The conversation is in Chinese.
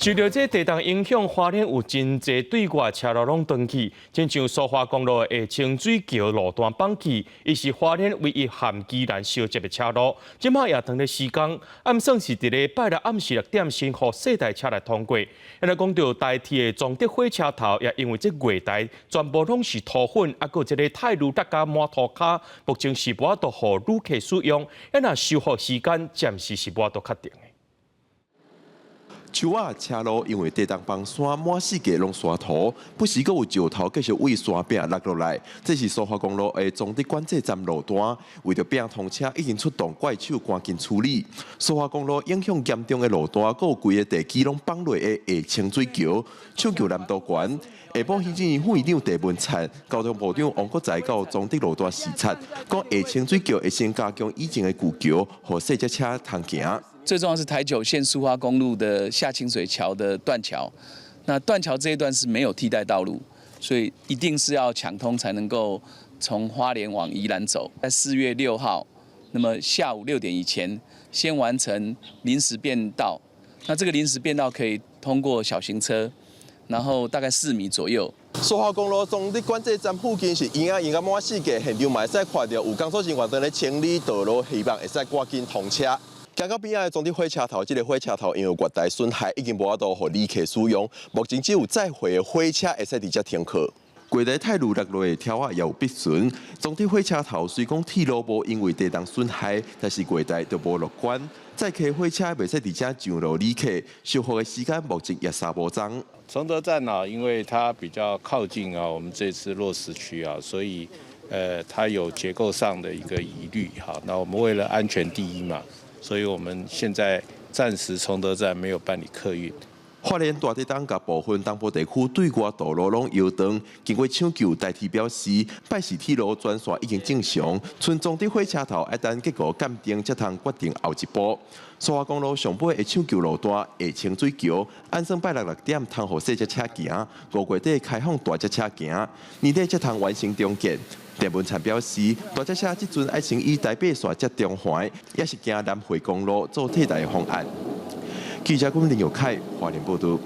受到这地动影响，花莲有真侪对外车路拢断去，亲像苏花公路的清水桥路段放弃，伊是花莲唯一含宜兰相接的车路。今麦也当咧施工，按算是伫咧拜六暗时6点先，互细台车来通过。咱讲到代替的装的火车头，也因为这月台全部拢是土粉，啊，佮这个泰路搭加满涂骹，目前是无法度互旅客使用，若修复时间暂时是无法度确定的。树仔车路因为地动崩山满世界拢沙土，不时阁有石头继续为山壁落落来。这是苏花公路的中德管制站路段，为着避通车，已经出动怪手赶紧处理。苏花公路影响严重的路段，阁有规个地基拢崩落的下清水桥、抢救南道关。下晡行政院副院长陈文灿、交通部长王国才到中德路段视察，讲下清水桥会先加强以前的旧桥，互细只车通行。最重要是台九线苏花公路的下清水桥的断桥，那断桥这一段是没有替代道路，所以一定是要抢通才能够从花莲往宜兰走。在4月6号，那么下午6点以前先完成临时变道，那这个临时变道可以通过小型车，然后大概4米左右。苏花公路中德管制站附近是营啊满世界，现场嘛会使看到有工作人员在咧清理道路，希望会使赶紧通车。行到边仔的中德火车头，这个火车头因为月台损害，已经无法度互旅客使用。目前只有载货的火车会使直接停靠。月台泰路落落的条也有必损。中德火车头虽讲铁路无因为地动损害，但是月台就无乐观。载客火车袂使直接上路旅客，修复的时间目前也3无钟。崇德站啊，因为它比较靠近啊，我们这次落实区啊，所以它有结构上的一个疑虑。好，那我们为了安全第一嘛。所以我们现在暂时崇德站没有办理客运。花莲大地震甲部分东部地区对外道路拢摇动，经过抢救代替表示，拜市铁路专线已经正常，村中的火车头一旦结果鉴定，才通决定后一步。苏花公路上尾的抢救路段下清水桥，按算拜六6点通互细只车行，5月底开放大只车行，年底才通完成重建。陈文灿表示，大只车即阵爱先以台北线接中环，也是行南回公路做替代方案。记者林友凯，花莲报道。